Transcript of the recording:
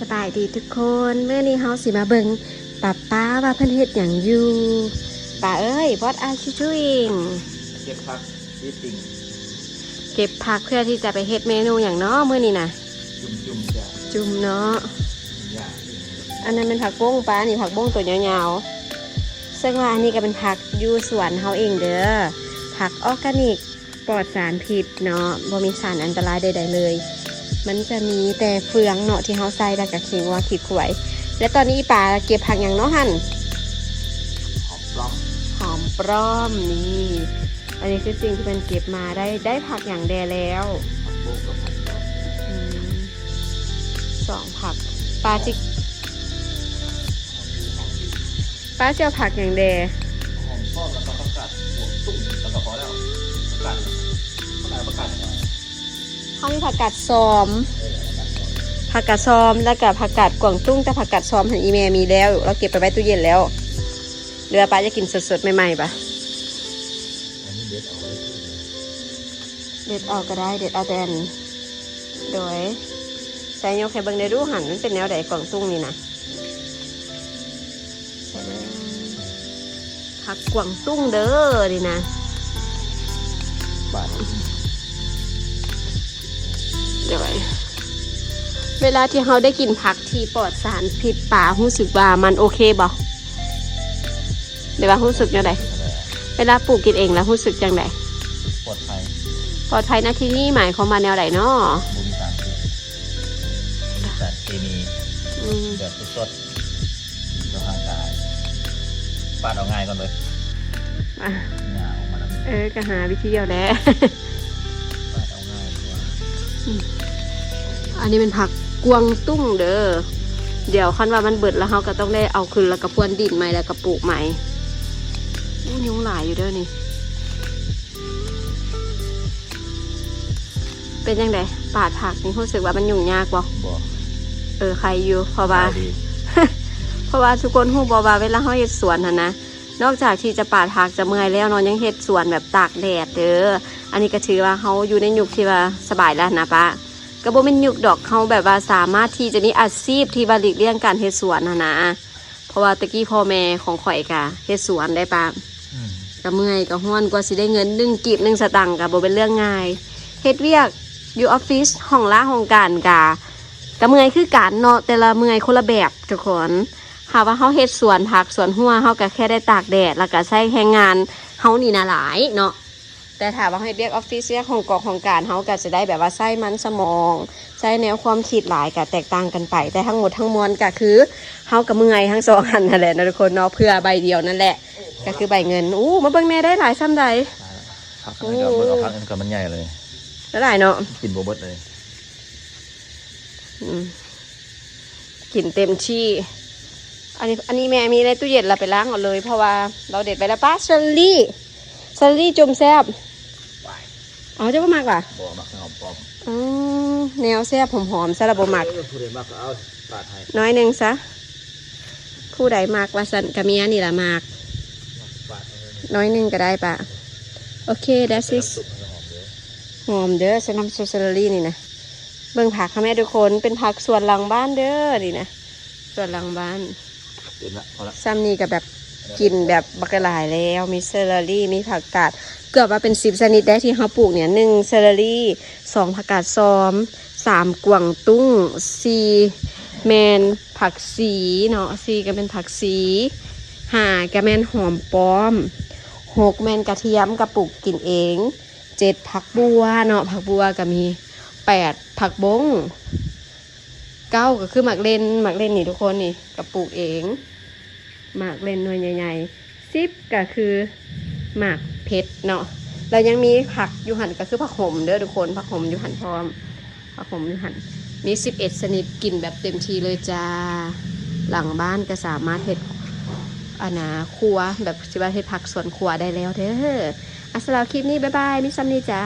สบายดีทุกคนเมื่อนี้เฮาสิมาเบิ่งป้าว่าเพิ่นเฮ็ดหยังอยู่ป้าเอ้ย what are you doing เก็บผักที่ติ่ง เก็บผักเพื่อที่จะไปเฮ็ดเมนูอย่างเนาะมื้อนี้นะ จุ่มจ้ะ จุ่มเนาะ อย่าง อันนั้นเป็นผักบ้งป้านี่ผักบ้งตัวยาวๆซึ่งว่าอันนี้ก็เป็นผักอยู่สวนเฮาเองเด้อผักออร์แกนิกปลอดสารพิษเนาะบ่มีสารอันตรายใดๆเลยมันจะมีแต่เฟืองเนาะที่เฮาใส่แล้วก็ขิงว่าขีดขวยและตอนนี้อีป่าเก็บผักอย่างเนาะหั่น หอมปล้อม หอมปลอมนี่อันนี้คือสิ่งที่มันเก็บมาได้ผักอย่างแดแล้ว ผักบุ้งกับผักปล้อม อืมสองผักปลาจิกปลาเจียวผักอย่างแด หอมปล้อมแล้วก็ประกาศบวกตุ่มแล้วก็พอแล้วประกาศอะไร เขามีผักกาดซ้อมผักกาดซ้อมแล้วก็ผักกาดกวางตุ้งแต่ผักกาดซ้อมหันอีเมมีแล้วเราเก็บไปไว้ตู้เย็นแล้วเรือปลาจะกินสดๆใหม่ๆปะ อันนี้เด็ดเอาไว้ที่ เด็ดเอาก็ได้เด็ดเอาแต่อันโดยใส่โยกแค่เบิ่งในรูหันมันเป็นแนวใดกวางตุ้งนี่นะใส่เลยผักกวางตุ้งเด้อนี่นะ บาท เดี๋ยวเวลาที่เราได้กินผักที่ปลอดสารพิษป่ารู้สึกว่ามันโอเคบ่เดี๋ยวว่ารู้สึกยังไงเวลาปลูกกินเองแล้วรู้สึกยังไง ปลอดภัย ปลอดภัยนะที่นี่หมายความว่าแนวไหนเนาะ บุญสารพิษสารเคมี อืม แบบสดๆต่อร่างกายปาดเอาง่ายก่อนเลย อ่ะ หน้าออกมาแล้ว ก็หาวิธีเดียวแหล้ว ปาดเอาง่ายกว่า อันนี้เป็นผักกวางตุ้งเด้อเดี๋ยวคันว่ามันเบิดแล้วเราก็ต้องได้เอาขึ้นแล้วก็พรวนดินใหม่แล้วก็ปลูกใหม่ยุงหลายอยู่เด้อนี่เป็นยังไงปาดผักนี่รู้สึกว่ามันยุ่งยากบ่ บอก ใครอยู่เพราะว่า ดี เพราะว่าทุกคนฮู้บ่ว่าเวลาเฮาเฮ็ดสวนหั่นนะนอกจากที่จะปาดผักจะเมื่อยแล้วเนาะยังเฮ็ดสวนแบบตากแดดเด้ออันนี้ก็ถือว่าเฮาอยู่ในยุคที่ว่าสบายแล้วนะป้าก็บ่แม่นยุคดอกเฮาแบบว่าสามารถที่จะมีอาชีพที่ว่าหลีกเลี่ยงการเฮ็ดสวนหั่นนะเพราะว่าตะกี้พ่อแม่ของข่อยก็เฮ็ดสวนได้ป้า อืม ก็เมื่อยก็ฮ้อนกว่าสิได้เงิน1กีบ1สตางค์ก็บ่เป็นเรื่องง่ายเฮ็ดเวียกอยู่ออฟฟิศห้องละห้องการก็เมื่อยคือกันเนาะแต่ละเมื่อยคนละแบบทุกคนหากว่าเฮาเฮ็ดสวนผักสวนหัวเฮาก็แค่ได้ตากแดดแล้วก็ใช้แรงงานเฮานี่นะหลายเนาะแต่ถ้าว่าเฮ็ดเวียกออฟฟิศเวียกของกองของการเฮาก็จะได้แบบว่าใช้มันสมองใช้แนวความคิดหลายก็แตกต่างกันไปแต่ทั้งหมดทั้งมวลก็คือเฮาก็เมื่อยทั้งสองอันนั่นแหละนะทุกคนเนาะเพื่อใบเดียวนั่นแหละก็คือใบเงินมาเบิ่งแน่ได้หลายซ้ำใด พักอันนี้ก็เบิดเอาพักอันนี้ก็มันใหญ่เลย ได้หลายเนาะ กินโบเบิดเลย กลิ่นเต็มที่อันนี้แม่มีในตู้เย็นเราไปล้างเอาเลยเพราะว่าเราเด็ดไปแล้วป้าเชอรี่จุ่มแซ่บอ๋อเจ้าบ่มากว่ะ บ่มักหอมปลอม แนวแซ่บหอมๆซะระบบหมัก ผู้ใดมักก็เอาปาดให้ น้อยหนึ่งซะผู้ใดมากว่าสันกะเมียนี่ละมาก ปาดให้เลย น้อยหนึ่งก็ได้ปะโอเค that's it สุกมันจะหอมเลย หอมเด้อฉันทำเชอรี่นี่นะเบิ่งผักค่ะแม่ทุกคนเป็นผักสวนหลังบ้านเด้อนี่นะสวนหลังบ้าน เต็มละพอละ ซ้ำนี่กับแบบกินแบบบักหลายแล้วมีเซอร์รี่มีผักกาดเกือบว่าเป็น10ชนิดได้ที่เขาปลูกเนี่ย1เซอร์รี่2ผักกาดซ้อม3กวางตุ้ง4แมนผักสีเนาะ4ก็เป็นผักสี5ก็แมนหอมป้อม6แมนกระเทียมกระปุกกินเอง7ผักบัวเนาะผักบัวก็มี8ผักบง9ก็คือหมักเล่นนี่ทุกคนนี่กระปุกเองหมากเล่นหน่วยใหญ่ๆ10ก็คือหมากเพชรเนาะแล้วยังมีผักยูหันก็คือผักหอมเด้อทุกคนผักหอมยูหันพร้อมผักหอมยูหันมี11ชนิดกินแบบเต็มที่เลยจ้าหลังบ้านก็สามารถเฮ็ดครัวแบบที่ว่าเฮ็ดผักสวนครัวได้แล้วเด้อสำหรับคลิปนี้บ๊ายบายมิซัมนี่จ้า